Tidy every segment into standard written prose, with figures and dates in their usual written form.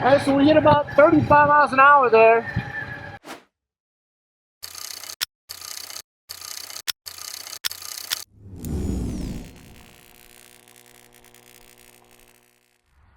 Alright, so we hit about 35 miles an hour there.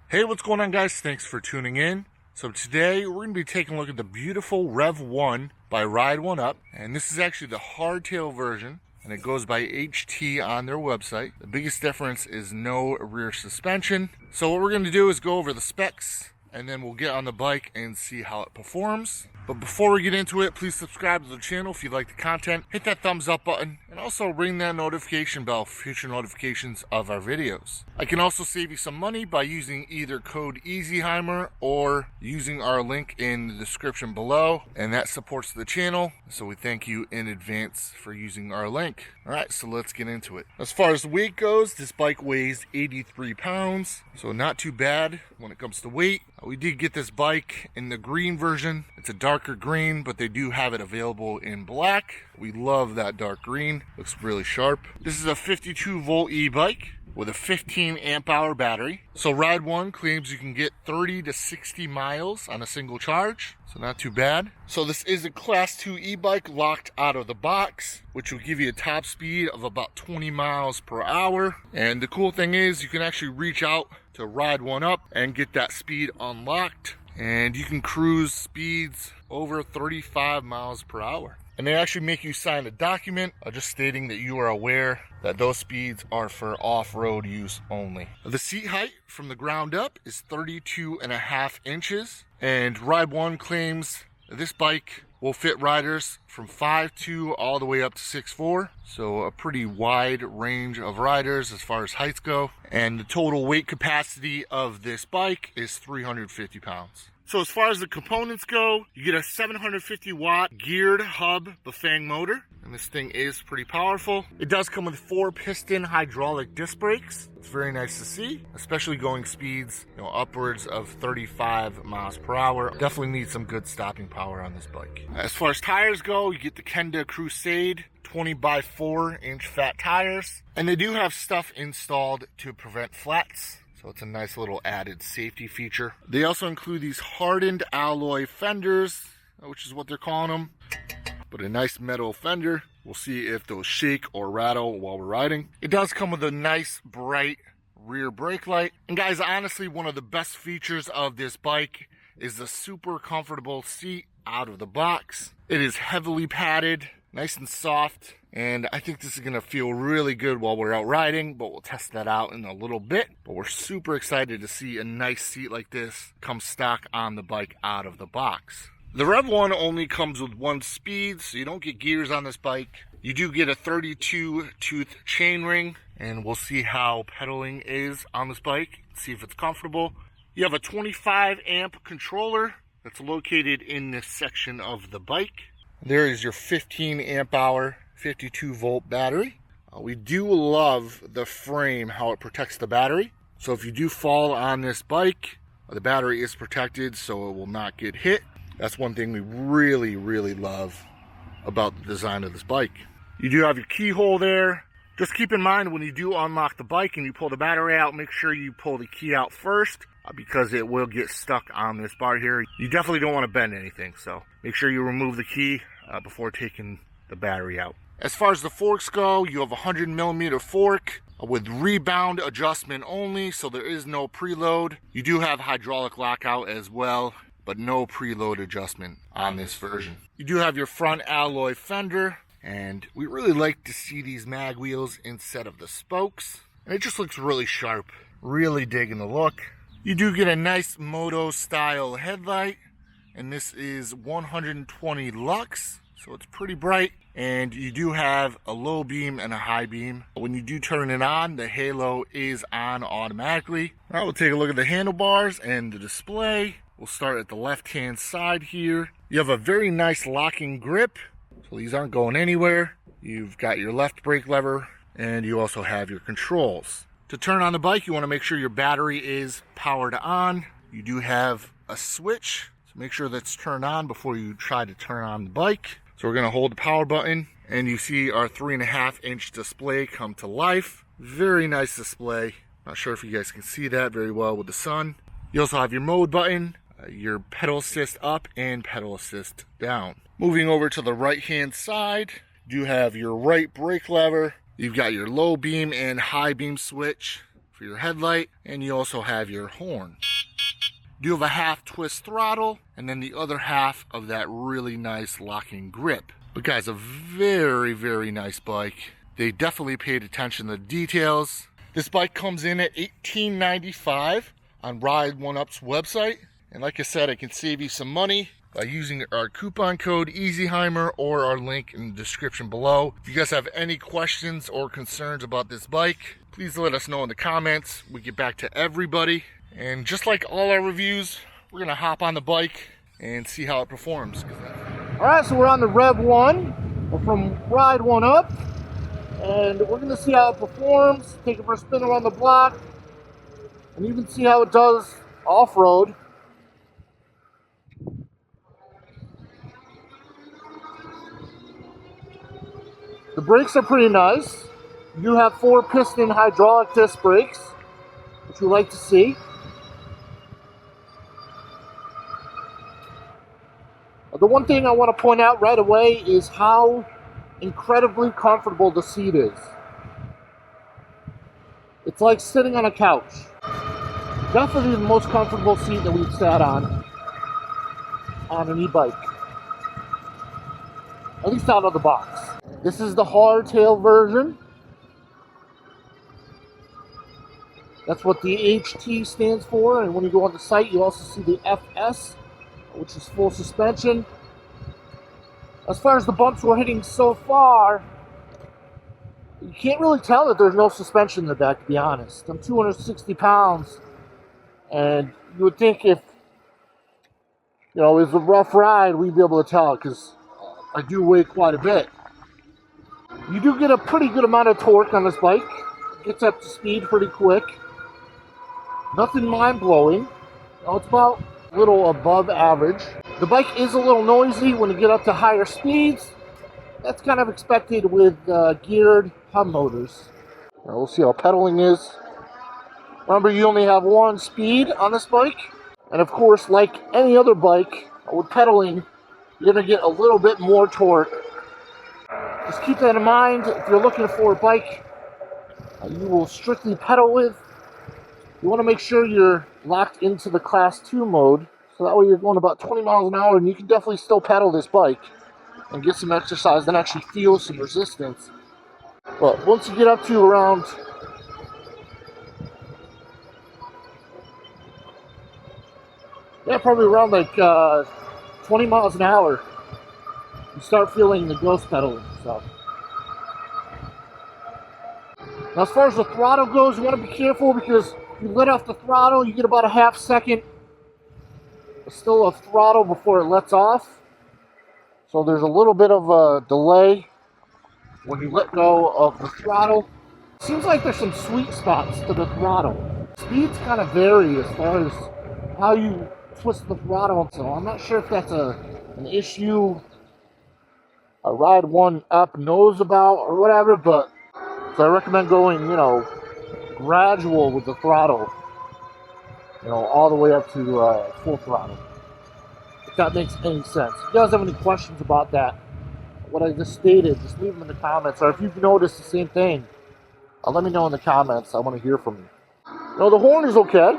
Hey, what's going on, guys? Thanks for tuning in. So today we're going to be taking a look at the beautiful Rev1 by Ride1UP, and this is actually the hardtail version, and it goes by HT on their website. The biggest difference is no rear suspension. So what we're going to do is go over the specs, and then we'll get on the bike and see how it performs. But before we get into it, please subscribe to the channel if you like the content, hit that thumbs up button, and also ring that notification bell for future notifications of our videos. I can also save you some money by using either code EASYHEIMER or using our link in the description below, and that supports the channel, so we thank you in advance for using our link. Alright, so let's get into it. As far as the weight goes, this bike weighs 83 pounds, so not too bad when it comes to weight. We did get this bike in the green version. It's a darker green, but they do have it available in black. We love that dark green. Looks really sharp. This is a 52 volt e-bike with a 15 amp hour battery. So Ride1 claims you can get 30 to 60 miles on a single charge, so not too bad. So this is a class 2 e-bike locked out of the box, which will give you a top speed of about 20 miles per hour. And the cool thing is you can actually reach out to Ride1UP and get that speed unlocked, and you can cruise speeds over 35 miles per hour. And they actually make you sign a document just stating that you are aware that those speeds are for off-road use only. The seat height from the ground up is 32.5 inches, and Ride1 claims this bike will fit riders from 5'2" all the way up to 6'4", so a pretty wide range of riders as far as heights go. And the total weight capacity of this bike is 350 pounds. So as far as the components go, you get a 750 watt geared hub Bafang motor, and this thing is pretty powerful. It does come with 4 piston hydraulic disc brakes. It's very nice to see, especially going speeds, upwards of 35 miles per hour. Definitely need some good stopping power on this bike. As far as tires go, you get the Kenda Crusade 20 by 4 inch fat tires, and they do have stuff installed to prevent flats. So it's a nice little added safety feature. They also include these hardened alloy fenders, which is what they're calling them, but a nice metal fender. We'll see if those shake or rattle while we're riding. It does come with a nice bright rear brake light. And guys, honestly, one of the best features of this bike is the super comfortable seat out of the box. It is heavily padded, nice and soft, and I think this is going to feel really good while we're out riding, but we'll test that out in a little bit. But we're super excited to see a nice seat like this come stock on the bike out of the box. The Rev1 only comes with 1 speed, so you don't get gears on this bike. You do get a 32 tooth chain ring, and we'll see how pedaling is on this bike, see if it's comfortable. You have a 25 amp controller that's located in this section of the bike. There is your 15 amp hour 52 volt battery. We do love the frame, how it protects the battery. So if you do fall on this bike, the battery is protected so it will not get hit. That's one thing we really love about the design of this bike. You do have your keyhole there. Just keep in mind when you do unlock the bike and you pull the battery out, make sure you pull the key out first, because it will get stuck on this bar here. You definitely don't want to bend anything, so make sure you remove the key before taking the battery out. As far as the forks go, you have a 100mm fork with rebound adjustment only, so there is no preload. You do have hydraulic lockout as well, but no preload adjustment on this version. You do have your front alloy fender, and we really like to see these mag wheels instead of the spokes. And it just looks really sharp. Really digging the look. You do get a nice moto style headlight, and this is 120 lux, so it's pretty bright. And you do have a low beam and a high beam. When you do turn it on, the halo is on automatically. All right, we'll take a look at the handlebars and the display. We'll start at the left hand side here. You have a very nice locking grip, so these aren't going anywhere. You've got your left brake lever, and you also have your controls. To turn on the bike, you want to make sure your battery is powered on. You do have a switch, so make sure that's turned on before you try to turn on the bike. So we're going to hold the power button, and you see our 3.5-inch display come to life. Very nice display. Not sure if you guys can see that very well with the sun. You also have your mode button. your pedal assist up and pedal assist down. Moving over to the right hand side, you have your right brake lever. You've got your low beam and high beam switch for your headlight, and you also have your horn. You have a half twist throttle, and then the other half of that really nice locking grip. But guys, a very, very nice bike. They definitely paid attention to the details. This bike comes in at $18.95 on Ride1UP's website. And like I said, I can save you some money by using our coupon code EASYHEIMER or our link in the description below. If you guys have any questions or concerns about this bike, please let us know in the comments. We get back to everybody. And just like all our reviews, we're gonna hop on the bike and see how it performs. All right, so we're on the Rev 1. We're from Ride1UP, and we're gonna see how it performs, take it for a spin around the block, and even see how it does off-road. The brakes are pretty nice. You have 4-piston hydraulic disc brakes, which we like to see. The one thing I want to point out right away is how incredibly comfortable the seat is. It's like sitting on a couch. Definitely the most comfortable seat that we've sat on an e-bike. At least out of the box. This is the hardtail version. That's what the HT stands for, and when you go on the site you also see the FS, which is full suspension. As far as the bumps we're hitting so far, you can't really tell that there's no suspension in the back, to be honest. I'm 260 pounds, and you would think if, you know, it was a rough ride, we'd be able to tell, because I do weigh quite a bit. You do get a pretty good amount of torque on this bike. It gets up to speed pretty quick. Nothing mind-blowing. You know, it's about a little above average. The bike is a little noisy when you get up to higher speeds. That's kind of expected with geared hub motors. Now we'll see how pedaling is. Remember, you only have one speed on this bike. And of course, like any other bike, with pedaling, you're going to get a little bit more torque. Just keep that in mind. If you're looking for a bike you will strictly pedal with, you want to make sure you're locked into the Class 2 mode. So that way you're going about 20 miles an hour, and you can definitely still pedal this bike and get some exercise and actually feel some resistance. But once you get up to around probably around like 20 miles an hour, you start feeling the ghost pedaling. So now, as far as the throttle goes, you want to be careful, because if you let off the throttle, you get about a half second still of throttle before it lets off. So there's a little bit of a delay when you let go of the throttle. It seems like there's some sweet spots to the throttle. Speeds kind of vary as far as how you twist the throttle, so I'm not sure if that's an issue a Ride1UP knows about or whatever, but so I recommend going, you know, gradual with the throttle, you know, all the way up to full throttle, if that makes any sense. If you guys have any questions about that, what I just stated, just leave them in the comments, or if you've noticed the same thing, let me know in the comments. I want to hear from you. No, the horn is okay.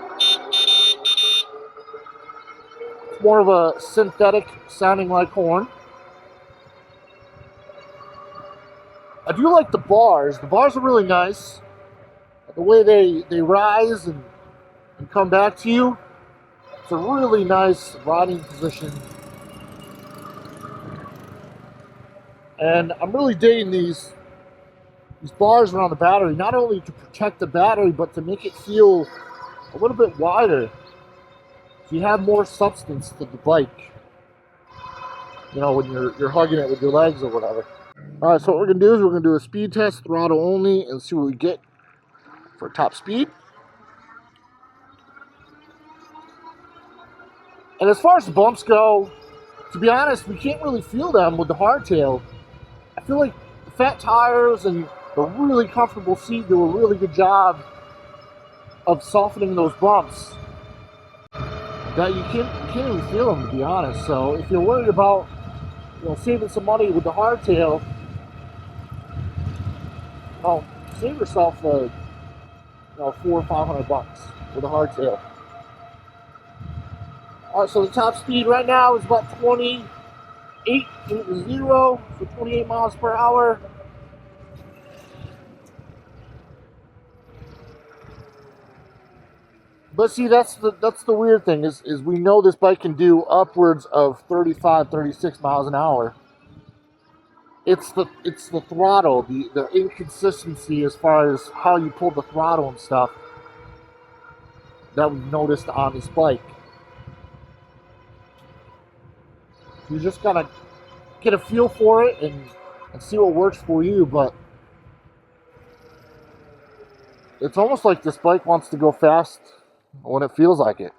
It's more of a synthetic sounding like horn. I do like the bars. The bars are really nice. The way they rise and come back to you. It's a really nice riding position. And I'm really digging these bars around the battery, not only to protect the battery, but to make it feel a little bit wider. So you have more substance to the bike. You know, when you're hugging it with your legs or whatever. Alright, so what we're going to do is we're going to do a speed test, throttle only, and see what we get for top speed. And as far as the bumps go, to be honest, we can't really feel them with the hardtail. I feel like the fat tires and the really comfortable seat do a really good job of softening those bumps. that you can't even feel them, to be honest. So if you're worried about, you know, saving some money with the hardtail, well, save yourself you know, $400 or $500 with a hardtail. All right, so the top speed right now is about 28 to 0, so 28 miles per hour. But see, that's the weird thing is we know this bike can do upwards of 35, 36 miles an hour. It's the throttle, the inconsistency as far as how you pull the throttle and stuff that we've noticed on this bike. You just gotta get a feel for it and see what works for you, but it's almost like this bike wants to go fast when it feels like it.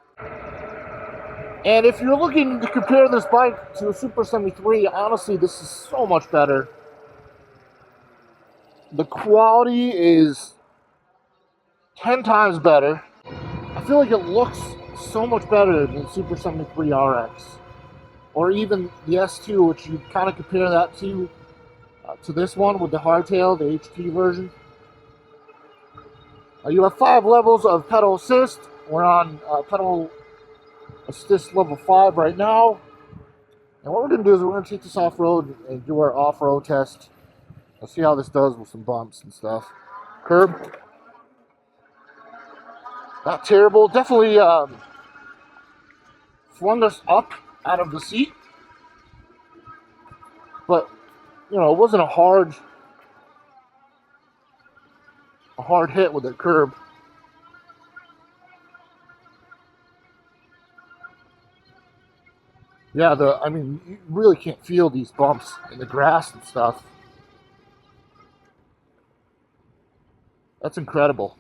And if you're looking to compare this bike to a Super 73, honestly, this is so much better. The quality is 10 times better. I feel like it looks so much better than Super 73 RX. Or even the S2, which you kind of compare that to this one with the hardtail, the HT version. You have 5 levels of pedal assist. We're on pedal assist level 5 right now. And what we're going to do is we're going to take this off-road and do our off-road test. Let's see how this does with some bumps and stuff. Curb. Not terrible. Definitely flung us up out of the seat. But, you know, it wasn't a hard hit with the curb. Yeah, I mean, you really can't feel these bumps in the grass and stuff. That's incredible.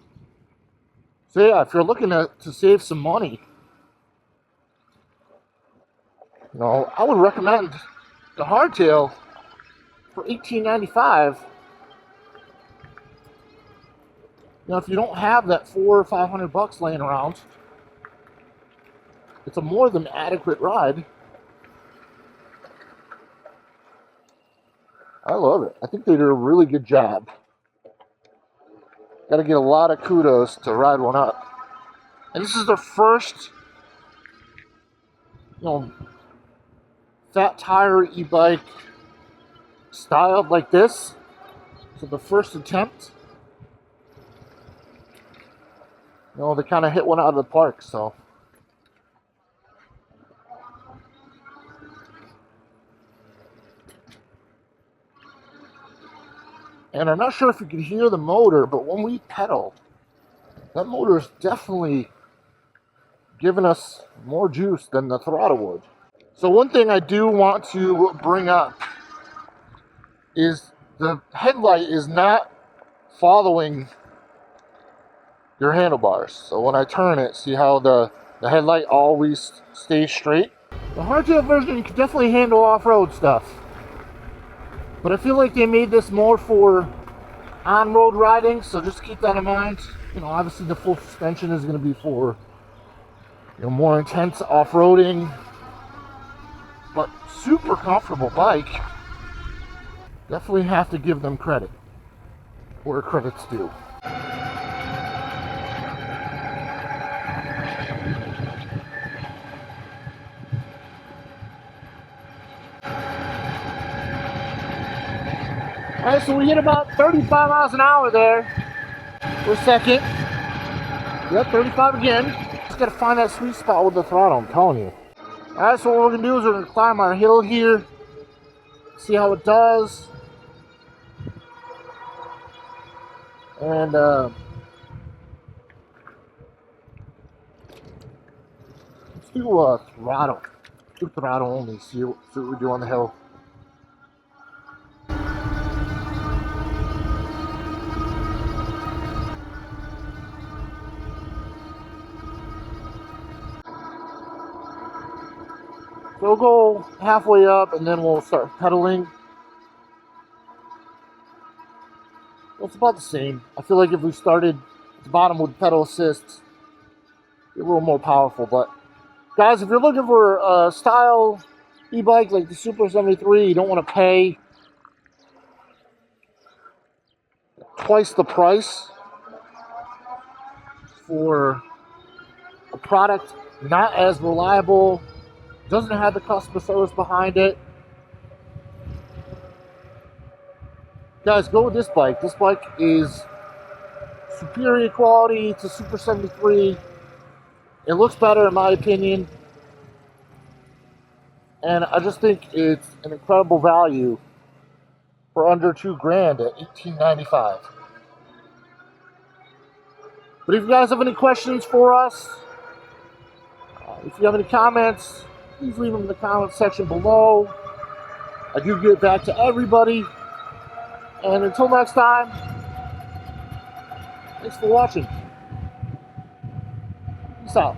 So yeah, if you're looking to save some money, you know, I would recommend the hardtail for $18.95. You know, if you don't have that $400 or $500 laying around, it's a more than adequate ride. I love it. I think they did a really good job. Got to get a lot of kudos to Ride1UP. And this is their first, you know, fat tire e-bike styled like this. So the first attempt, you know, they kind of hit one out of the park, so. And I'm not sure if you can hear the motor, but when we pedal, that motor is definitely giving us more juice than the throttle would. So one thing I do want to bring up is the headlight is not following your handlebars. So when I turn it, see how the headlight always stays straight? The hardtail version, you can definitely handle off-road stuff. But I feel like they made this more for on-road riding, so just keep that in mind. You know, obviously the full suspension is going to be for, you know, more intense off-roading. But super comfortable bike. Definitely have to give them credit where credit's due. Alright, so we hit about 35 miles an hour there for a second. Yep, 35 again. Just gotta find that sweet spot with the throttle, I'm telling you. Alright, so what we're gonna do is we're gonna climb our hill here, see how it does. And let's do throttle. Do throttle only, see what we do on the hill. So we'll go halfway up and then we'll start pedaling. It's about the same. I feel like if we started at the bottom with pedal assist, it'd be a little more powerful, but Guys, if you're looking for a style e-bike like the Super 73, you don't want to pay twice the price for a product not as reliable, doesn't have the customer service behind it. Guys, go with this bike. This bike is superior quality to Super 73. It looks better in my opinion. And I just think it's an incredible value for under $2,000 at $1,895. But if you guys have any questions for us, if you have any comments, please leave them in the comment section below. I do get back to everybody. And until next time, thanks for watching. Peace out.